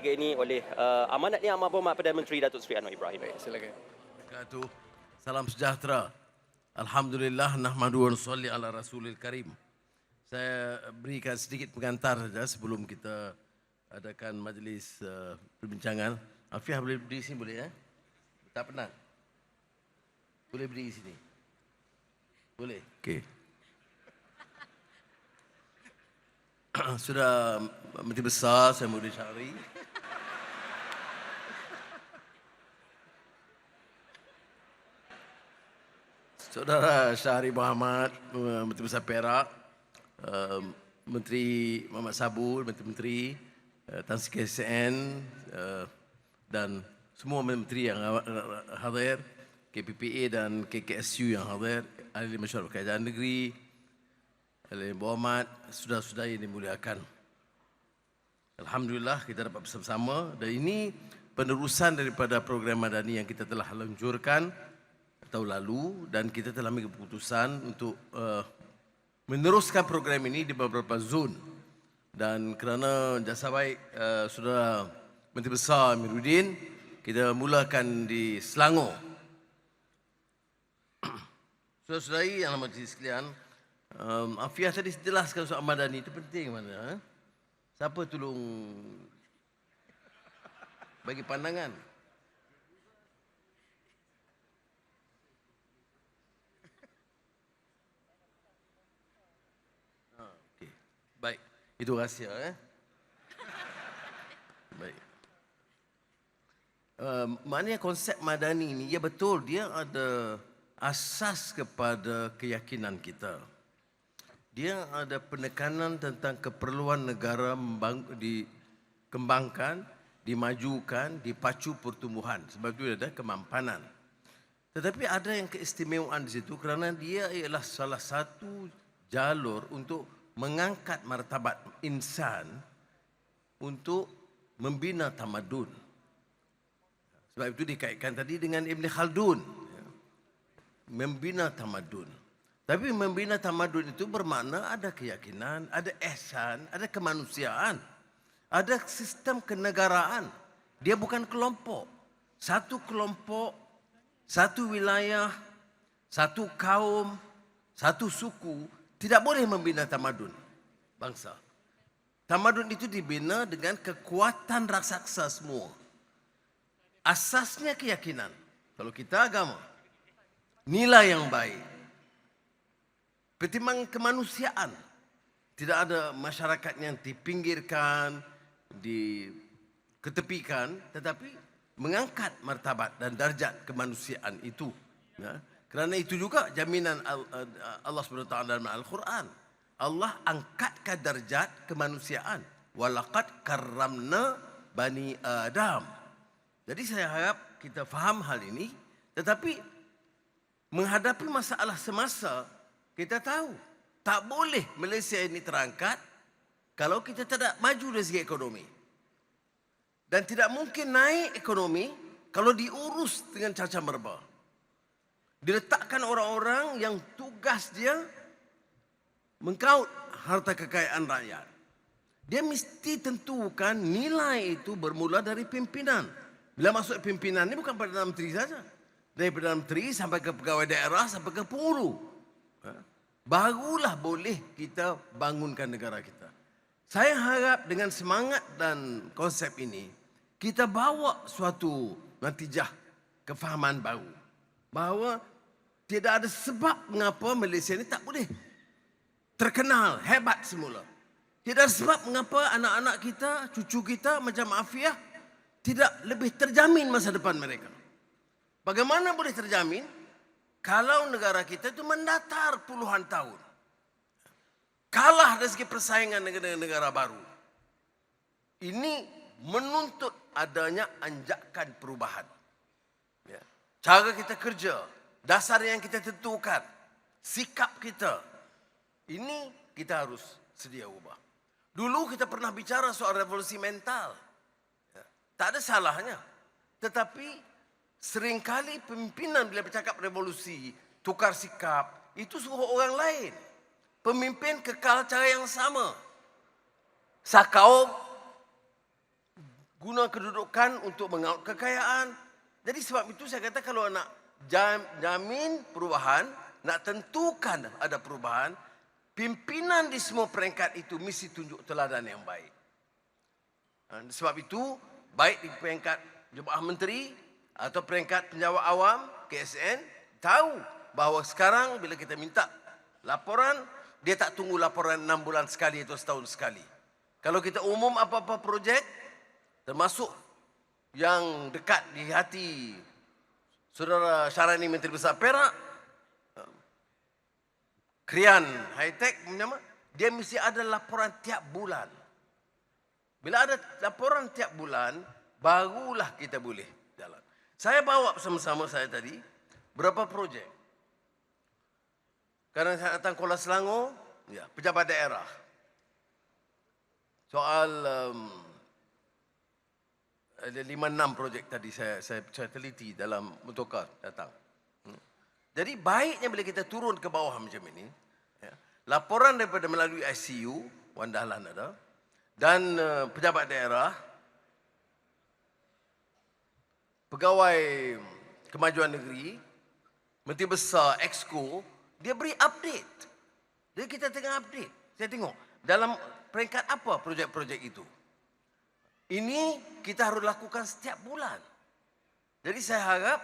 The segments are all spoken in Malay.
ketiga ini oleh Amanat Yang Amat Berhormat Perdana Menteri Datuk Seri Anwar Ibrahim. Baik, silakan. Salam sejahtera. Alhamdulillah, nahmadu wa nusalli ala rasulil karim. Saya berikan sedikit pengantar saja sebelum kita adakan majlis perbincangan. Afiah boleh berdiri sini boleh ya? Tak penat? Boleh berdiri sini? Boleh? Okey. Sudah Menteri Besar Saifuddin Syahri. Saudara Syahri Muhammad, Menteri Besar Perak, Menteri Muhammad Sabur, Menteri-Menteri, Tan Sri KSN dan semua menteri yang hadir, KPPA dan KKSU yang hadir, Ahli Mesyuarat Kerajaan Negeri, Ahli Berhormat, saudara-saudari yang dimuliakan. Alhamdulillah kita dapat bersama-sama dan ini penerusan daripada program Madani yang kita telah luncurkan tahun lalu dan kita telah ambil keputusan untuk meneruskan program ini di beberapa zon. Dan kerana jasa baik saudara Menteri Besar Amiruddin, kita mulakan di Selangor. Saudara-saudari yang majlis sekalian, Afiah tadi jelaskan soal Madani itu penting mana? Siapa tolong bagi pandangan? Okey. Baik, itu rahsia Baik. Maknanya konsep Madani ini, ya betul, dia ada asas kepada keyakinan kita. Dia ada penekanan tentang keperluan negara dikembangkan, dimajukan, dipacu pertumbuhan. Sebab itu ada kemampanan. Tetapi ada yang keistimewaan di situ kerana dia ialah salah satu jalur untuk mengangkat martabat insan untuk membina tamadun. Sebab itu dikaitkan tadi dengan Ibn Khaldun. Membina tamadun. Tapi membina tamadun itu bermakna ada keyakinan, ada ihsan, ada kemanusiaan, ada sistem kenegaraan. Dia bukan kelompok. Satu kelompok, satu wilayah, satu kaum, satu suku tidak boleh membina tamadun bangsa. Tamadun itu dibina dengan kekuatan raksasa semua. Asasnya keyakinan. Kalau kita agama, nilai yang baik. Pertimbangan kemanusiaan. Tidak ada masyarakat yang dipinggirkan, diketepikan, tetapi mengangkat martabat dan darjat kemanusiaan itu. Ya. Kerana itu juga jaminan Allah SWT dalam Al-Quran. Allah angkatkan darjat kemanusiaan. Walaqad karramna bani Adam. Jadi saya harap kita faham hal ini. Tetapi menghadapi masalah semasa, kita tahu tak boleh Malaysia ini terangkat kalau kita tidak maju dari segi ekonomi. Dan tidak mungkin naik ekonomi kalau diurus dengan cacat merba. Diletakkan orang-orang yang tugas dia mengkaut harta kekayaan rakyat. Dia mesti tentukan nilai itu bermula dari pimpinan. Bila masuk pimpinan ini bukan Perdana Menteri saja. Dari Perdana Menteri sampai ke pegawai daerah sampai ke penghulu. Barulah boleh kita bangunkan negara kita. Saya harap dengan semangat dan konsep ini, kita bawa suatu natijah kefahaman baru. Bahawa tidak ada sebab mengapa Malaysia ini tak boleh terkenal, hebat semula. Tidak ada sebab mengapa anak-anak kita, cucu kita macam Afiah tidak lebih terjamin masa depan mereka. Bagaimana boleh terjamin kalau negara kita itu mendatar puluhan tahun? Kalah dari segi persaingan dengan negara baru. Ini menuntut adanya anjakan perubahan. Ya. Cara kita kerja, dasar yang kita tentukan, sikap kita, ini kita harus sedia ubah. Dulu kita pernah bicara soal revolusi mental. Ya. Tak ada salahnya. Tetapi seringkali pimpinan bila bercakap revolusi, tukar sikap, itu suruh orang lain. Pemimpin kekal cara yang sama. Sakau guna kedudukan untuk mengaut kekayaan. Jadi sebab itu saya kata kalau nak jamin perubahan, nak tentukan ada perubahan, pimpinan di semua peringkat itu mesti tunjuk teladan yang baik. Sebab itu, baik di peringkat Jemaah Menteri atau peringkat penjawat awam, KSN, tahu bahawa sekarang bila kita minta laporan, dia tak tunggu laporan 6 bulan sekali atau setahun sekali. Kalau kita umum apa-apa projek, termasuk yang dekat di hati Saudara Syarani Menteri Besar Perak, Krian High-Tech, dia mesti ada laporan tiap bulan. Bila ada laporan tiap bulan, barulah kita boleh jalan. Saya bawa bersama-sama saya tadi berapa projek. Karena saya datang Kuala Selangor, ya, pejabat daerah. Soal ada 5-6 projek tadi saya teliti dalam mutokar datang. Jadi baiknya bila kita turun ke bawah macam ini, ya, laporan daripada melalui ICU, Wan Dahlan ada, dan pejabat daerah, pegawai kemajuan negeri, Menteri Besar, Exco, dia beri update. Jadi kita tengah update. Saya tengok dalam peringkat apa projek-projek itu. Ini kita harus lakukan setiap bulan. Jadi saya harap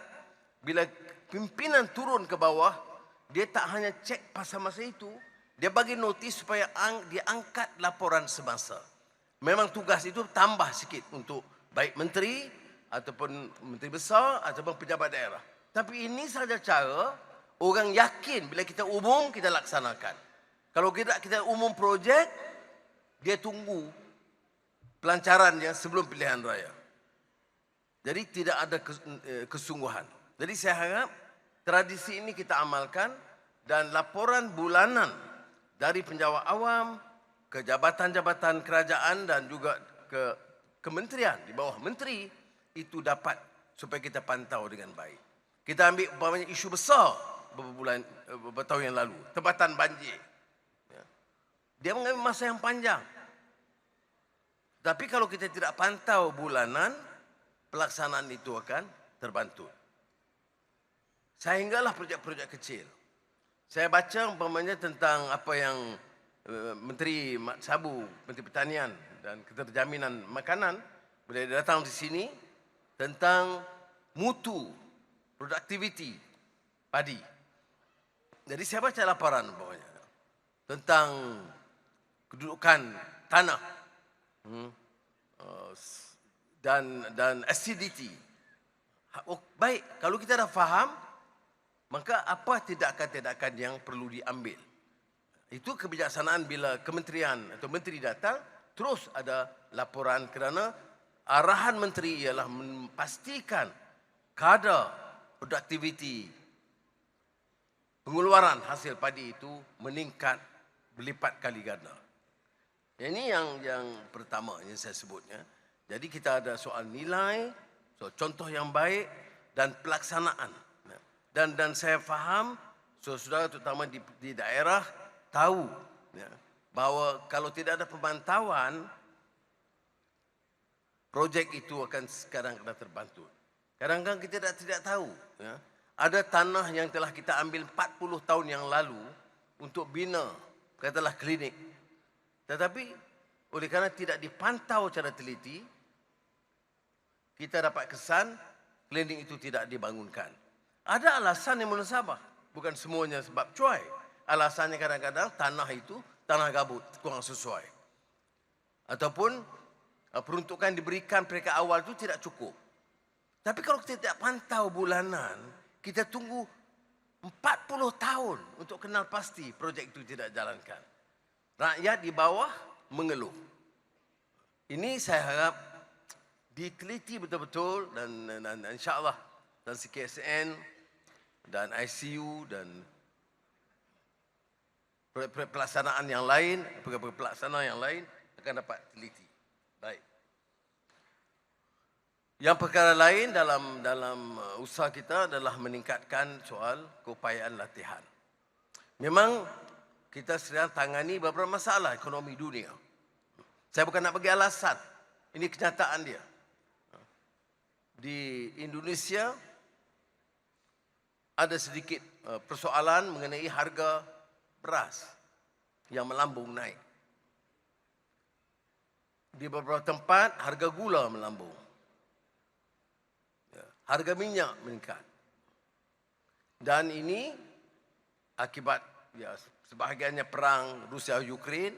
bila pimpinan turun ke bawah, dia tak hanya cek pasal masa itu, dia bagi notis supaya dia angkat laporan semasa. Memang tugas itu tambah sikit untuk baik menteri ataupun menteri besar ataupun pejabat daerah. Tapi ini sahaja cara orang yakin bila kita umum kita laksanakan. Kalau kita umum projek, dia tunggu pelancarannya sebelum pilihan raya. Jadi tidak ada kesungguhan. Jadi saya harap tradisi ini kita amalkan dan laporan bulanan dari penjawat awam ke jabatan-jabatan kerajaan dan juga ke kementerian di bawah menteri itu dapat supaya kita pantau dengan baik. Kita ambil umpamanya isu besar beberapa tahun yang lalu, tempatan banjir. Dia mengambil masa yang panjang. Tapi kalau kita tidak pantau bulanan, pelaksanaan itu akan terbantut. Sehinggalah projek-projek kecil. Saya baca umpamanya tentang apa yang Menteri Mat Sabu, Menteri Pertanian dan Keterjaminan Makanan, bila dia datang di sini, tentang mutu, produktiviti padi. Jadi saya baca laporan umpamanya tentang kedudukan tanah dan acidity. Baik, kalau kita dah faham, maka apa tindakan-tindakan yang perlu diambil. Itu kebijaksanaan bila kementerian atau menteri datang, terus ada laporan kerana arahan menteri ialah memastikan kadar produktiviti pengeluaran hasil padi itu meningkat berlipat kali ganda. Ini yang pertama yang saya sebutnya. Jadi kita ada soal nilai, soal contoh yang baik dan pelaksanaan. Dan saya faham, saudara terutama di daerah tahu ya, bahawa kalau tidak ada pemantauan, projek itu akan sekarang kena terbantu. Kadang-kadang kita tidak tahu. Ya, ada tanah yang telah kita ambil 40 tahun yang lalu untuk bina, katalah klinik. Tetapi oleh kerana tidak dipantau secara teliti, kita dapat kesan klinik itu tidak dibangunkan. Ada alasan yang munasabah, bukan semuanya sebab cuai. Alasannya kadang-kadang tanah itu tanah gabut, kurang sesuai. Ataupun peruntukan diberikan peringkat awal itu tidak cukup. Tapi kalau kita tidak pantau bulanan, kita tunggu 40 tahun untuk kenal pasti projek itu tidak jalankan. Rakyat di bawah mengeluh. Ini saya harap diteliti betul-betul dan insya-Allah dan CKSN dan ICU dan pelaksanaan yang lain, pelaksanaan yang lain akan dapat teliti. Baik. Yang perkara lain dalam usaha kita adalah meningkatkan soal keupayaan latihan. Memang kita sedang tangani beberapa masalah ekonomi dunia. Saya bukan nak bagi alasan. Ini kenyataan dia. di Indonesia ada sedikit persoalan mengenai harga beras yang melambung naik. Di beberapa tempat harga gula melambung. Harga minyak meningkat. Dan ini akibat sebahagiannya perang Rusia-Ukraine,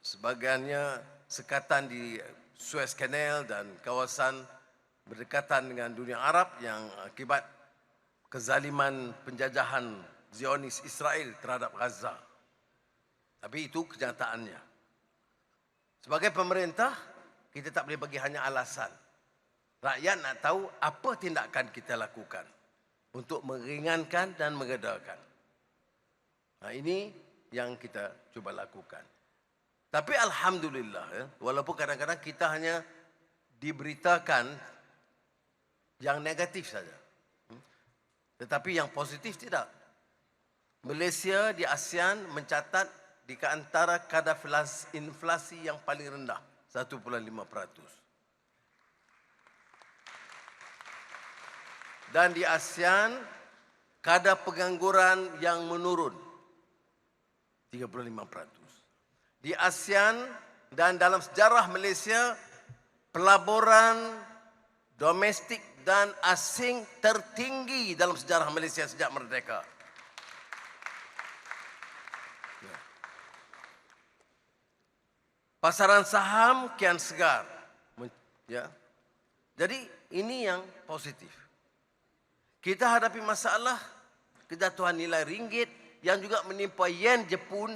sebahagiannya sekatan di Suez Canal dan kawasan berdekatan dengan dunia Arab yang akibat kezaliman penjajahan Zionis Israel terhadap Gaza. Tapi itu kenyataannya. Sebagai pemerintah, kita tak boleh bagi hanya alasan. Rakyat nak tahu apa tindakan kita lakukan untuk meringankan dan mengedarkan. Nah, ini yang kita cuba lakukan. Tapi alhamdulillah, walaupun kadang-kadang kita hanya diberitakan yang negatif saja. Tetapi yang positif tidak. Malaysia di ASEAN mencatat di antara kadar inflasi yang paling rendah, 1.5%. Dan di ASEAN, kadar pengangguran yang menurun, 35%. Di ASEAN dan dalam sejarah Malaysia, pelaburan domestik dan asing tertinggi dalam sejarah Malaysia sejak merdeka. Pasaran saham kian segar. Jadi ini yang positif. Kita hadapi masalah kejatuhan nilai ringgit yang juga menimpa yen Jepun,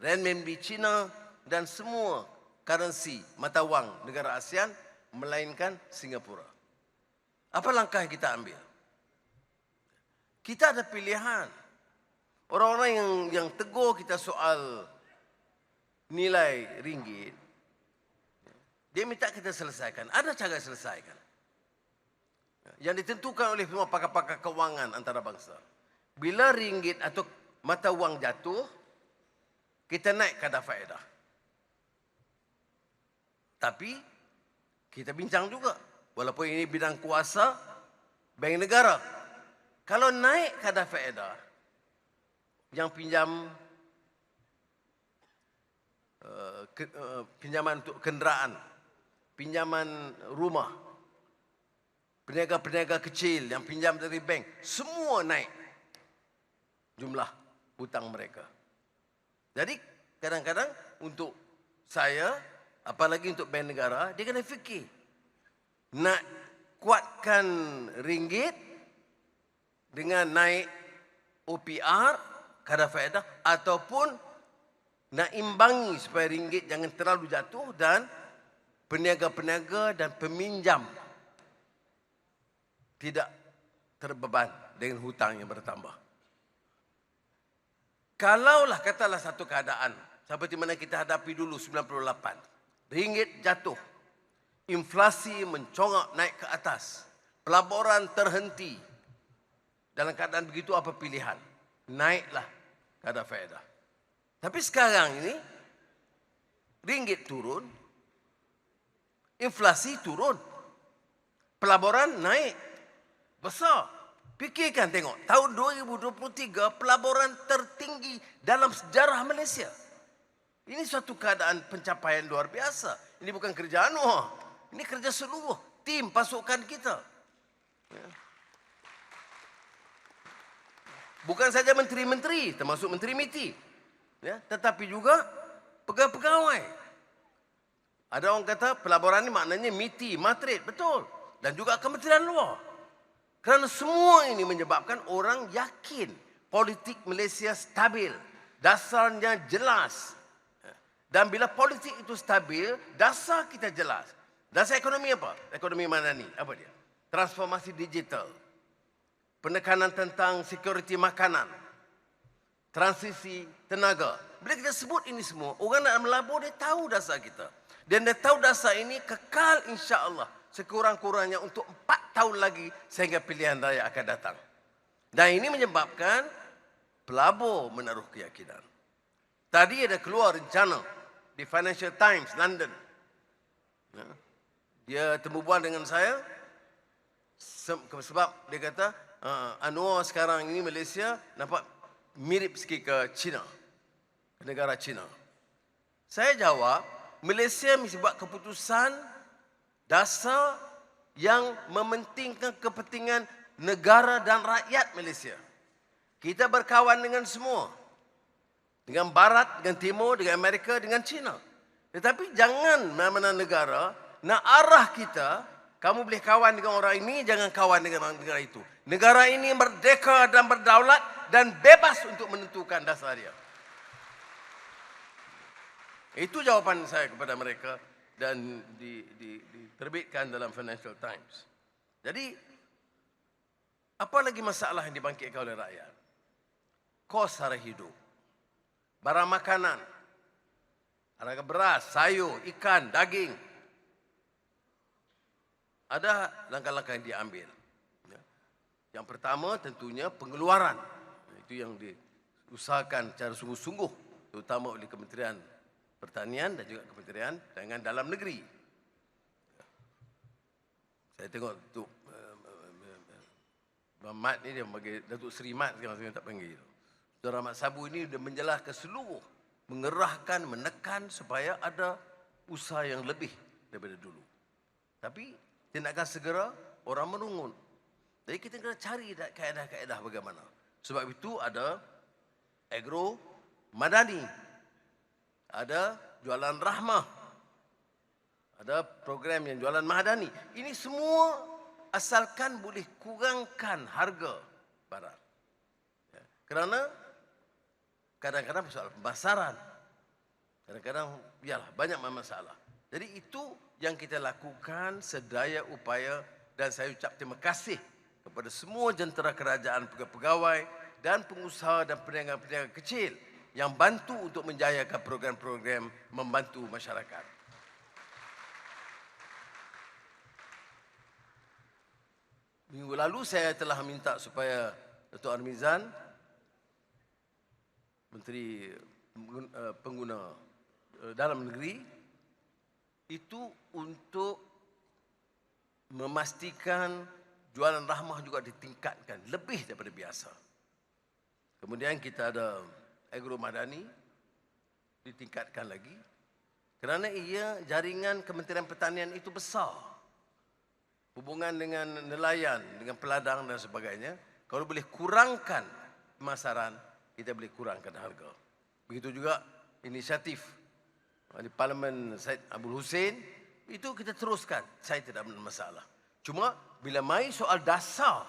renminbi China dan semua currency mata wang negara ASEAN melainkan Singapura. Apa langkah yang kita ambil? Kita ada pilihan. Orang-orang yang tegur kita soal nilai ringgit, dia minta kita selesaikan. Ada cara selesaikan. Yang ditentukan oleh semua pakar-pakar kewangan antarabangsa. Bila ringgit atau mata wang jatuh, kita naik kadar faedah. Tapi kita bincang juga, walaupun ini bidang kuasa bank negara. Kalau naik kadar faedah, yang pinjam pinjaman untuk kenderaan, pinjaman rumah, peniaga-peniaga kecil yang pinjam dari bank, semua naik jumlah hutang mereka. Jadi kadang-kadang untuk saya, apalagi untuk bank negara, dia kena fikir nak kuatkan ringgit dengan naik OPR, kadar faedah, ataupun nak imbangi supaya ringgit jangan terlalu jatuh dan peniaga-peniaga dan peminjam tidak terbeban dengan hutang yang bertambah. Kalaulah katalah satu keadaan seperti mana kita hadapi dulu 98, ringgit jatuh, inflasi mencongak naik ke atas, pelaburan terhenti. Dalam keadaan begitu apa pilihan? Naiklah kadar faedah. Tapi sekarang ini ringgit turun, inflasi turun, pelaburan naik besar. Fikirkan tengok, tahun 2023 pelaburan tertinggi dalam sejarah Malaysia. Ini suatu keadaan pencapaian luar biasa. Ini bukan kerja Anwar, ini kerja seluruh tim pasukan kita. Bukan saja menteri-menteri, termasuk menteri MITI, tetapi juga pegawai-pegawai. Ada orang kata pelaburan ini maknanya MITI, Matret, betul. Dan juga Kementerian Luar. Kerana semua ini menyebabkan orang yakin politik Malaysia stabil, dasarnya jelas. Dan bila politik itu stabil, dasar kita jelas. Dasar ekonomi apa? Ekonomi mana ni? Apa dia? Transformasi digital. Penekanan tentang security makanan. Transisi tenaga. Bila kita sebut ini semua, orang nak melabur dia tahu dasar kita. Dan dia tahu dasar ini kekal insya-Allah sekurang-kurangnya untuk 4 tahun lagi sehingga pilihan raya akan datang. Dan ini menyebabkan pelabur menaruh keyakinan. Tadi ada keluar rencana di Financial Times London. Dia temubual dengan saya sebab dia kata Anwar sekarang ini Malaysia nampak mirip sikit ke China, ke negara China. Saya jawab, Malaysia mesti buat keputusan dasar yang mementingkan kepentingan negara dan rakyat Malaysia. Kita berkawan dengan semua. Dengan Barat, dengan Timur, dengan Amerika, dengan China. Tetapi jangan mana-mana negara nak arah kita, kamu boleh kawan dengan orang ini, jangan kawan dengan negara itu. Negara ini merdeka dan berdaulat dan bebas untuk menentukan dasar dia. Itu jawapan saya kepada mereka dan diterbitkan dalam Financial Times. Jadi, apa lagi masalah yang dibangkitkan oleh rakyat? Kos harga hidup, barang makanan, harga beras, sayur, ikan, daging. Ada langkah-langkah yang diambil. Yang pertama tentunya pengeluaran. Itu yang diusahakan secara sungguh-sungguh, terutama oleh Kementerian Pertanian dan juga Kementerian Perdagangan Dalam Negeri. Saya tengok Datuk Mat ni, dia bagi Datuk Seri Mat sekarang saya tak panggil. Saudara Mat Sabu ini sudah menjelaskan seluruh, mengerahkan, menekan supaya ada usaha yang lebih daripada dulu. Tapi tindakan segera orang menurun. Jadi kita kena cari kaedah-kaedah bagaimana. Sebab itu ada agro madani, ada jualan rahmah, ada program yang jualan madani. Ini semua asalkan boleh kurangkan harga barang. Ya. Kerana kadang-kadang soal pemasaran, kadang-kadang biarlah banyak masalah. Jadi itu yang kita lakukan sedaya upaya, dan saya ucap terima kasih kepada semua jentera kerajaan, pegawai dan pengusaha dan peniaga-peniaga kecil yang bantu untuk menjayakan program-program membantu masyarakat. Minggu lalu saya telah minta supaya Datuk Armizan, Menteri Pengguna Dalam Negeri, itu untuk memastikan jualan rahmah juga ditingkatkan lebih daripada biasa. Kemudian kita ada agro madani, ditingkatkan lagi. Kerana ia jaringan Kementerian Pertanian itu besar. Hubungan dengan nelayan, dengan peladang dan sebagainya. Kalau boleh kurangkan pemasaran, kita boleh kurangkan harga. Begitu juga inisiatif di Parlimen Syed Abdul Hussein, itu kita teruskan. Saya tidak ada masalah. Cuma bila mai soal dasar,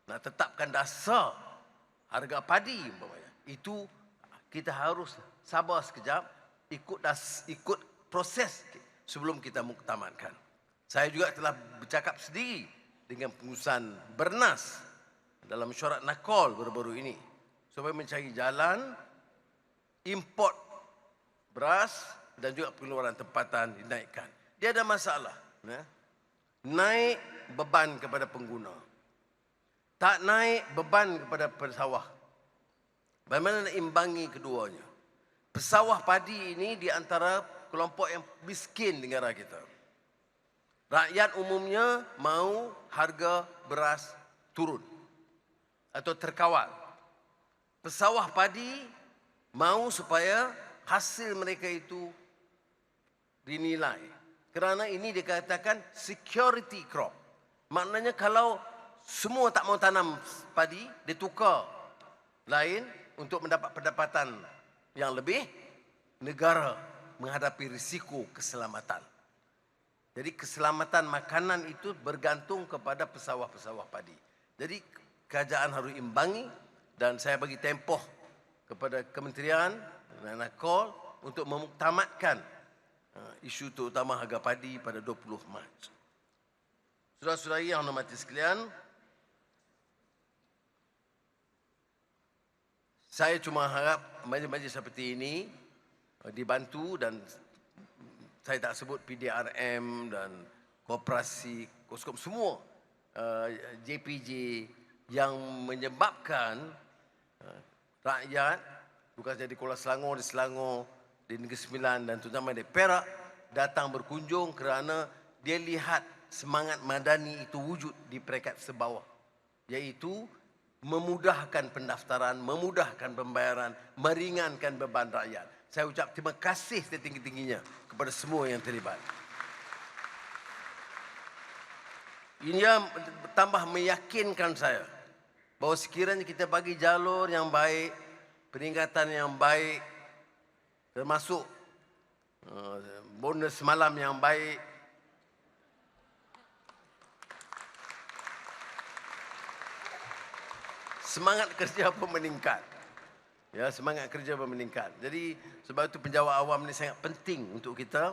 nak tetapkan dasar harga padi umpamanya, itu kita harus sabar sekejap, ikut proses sebelum kita muktamadkan. Saya juga telah bercakap sendiri dengan pengurusan Bernas dalam mesyuarat Nakol baru-baru ini supaya mencari jalan import beras dan juga pengeluaran tempatan dinaikkan. Dia ada masalah. Naik beban kepada pengguna. Tak naik beban kepada pesawah. Bagaimana nak imbangi keduanya? Pesawah padi ini di antara kelompok yang miskin di negara kita. Rakyat umumnya mahu harga beras turun atau terkawal. Pesawah padi mahu supaya hasil mereka itu dinilai. Kerana ini dikatakan security crop. Maknanya kalau semua tak mau tanam padi, dia tukar lain untuk mendapat pendapatan yang lebih, negara menghadapi risiko keselamatan. Jadi keselamatan makanan itu bergantung kepada pesawah-pesawah padi. Jadi kerajaan harus imbangi, dan saya bagi tempoh kepada kementerian dan Nakol untuk memuktamadkan isu terutama harga padi pada 20 Mac. Saudara-saudari yang hormati sekalian, saya cuma harap majlis-majlis seperti ini dibantu, dan saya tak sebut PDRM dan koperasi, Koskom, semua JPJ yang menyebabkan rakyat, bukan saja di Kuala Selangor, di Selangor, di Negeri Sembilan dan terutama di Perak, datang berkunjung kerana dia lihat semangat madani itu wujud di peringkat sebawah, iaitu memudahkan pendaftaran, memudahkan pembayaran, meringankan beban rakyat. Saya ucap terima kasih setinggi-tingginya kepada semua yang terlibat. Ini tambah meyakinkan saya bahawa sekiranya kita bagi jalur yang baik, peringatan yang baik, termasuk bonus malam yang baik, semangat kerja pun meningkat. Ya, semangat kerja pun meningkat. Jadi sebab itu penjawat awam ini sangat penting untuk kita,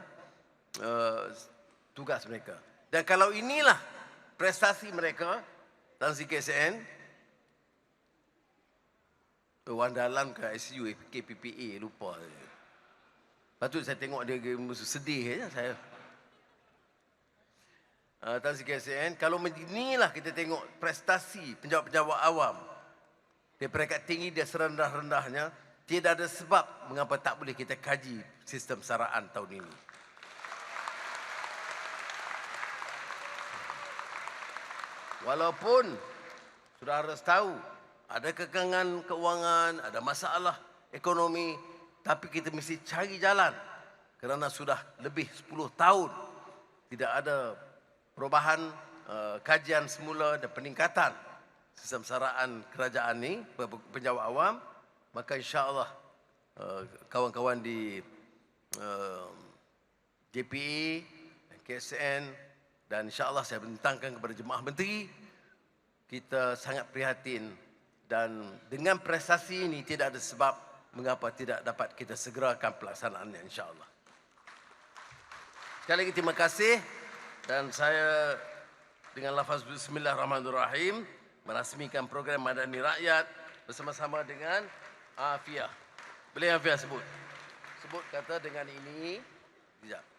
tugas mereka. Dan kalau inilah prestasi mereka dalam KSN, Wan Dalam ke ICU KPPA, lupa. Patut saya tengok dia sedih saya. Dalam KSN, kalau inilah kita tengok prestasi penjawat-penjawat awam, di peringkat tinggi dia serendah-rendahnya, tidak ada sebab mengapa tak boleh kita kaji sistem saraan tahun ini. Walaupun sudah harus tahu ada kekangan keuangan, ada masalah ekonomi, tapi kita mesti cari jalan kerana sudah lebih 10 tahun tidak ada perubahan kajian semula dan peningkatan sistem saraan kerajaan ni, penjawat awam, maka insya-Allah kawan-kawan di JPA, KSN dan insya-Allah saya bentangkan kepada jemaah menteri, kita sangat prihatin dan dengan prestasi ini tidak ada sebab mengapa tidak dapat kita segerakan pelaksanaannya insya-Allah. Sekali lagi terima kasih dan saya dengan lafaz bismillahirrahmanirrahim merasmikan program Madani Rakyat bersama-sama dengan Afiah. Boleh Afiah sebut? Sebut kata dengan ini. Sekejap.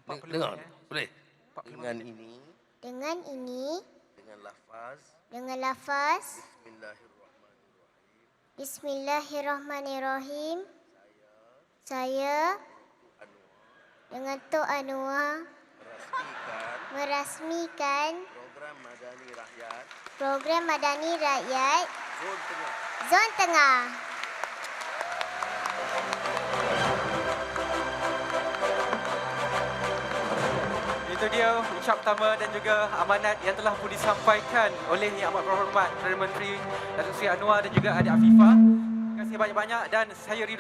Okay, dengar. Boleh? Dengan ini, dengan lafaz Bismillahirrahmanirrahim. Saya dengan Tok Anwar merasmikan program Madani Rakyat Zon Tengah. Itu dia ucap pertama dan juga amanat yang telah pun disampaikan oleh Yang Amat Berhormat Perdana Menteri Datuk Seri Anwar dan juga Adik Afifah. Terima kasih banyak-banyak dan saya Ridwan.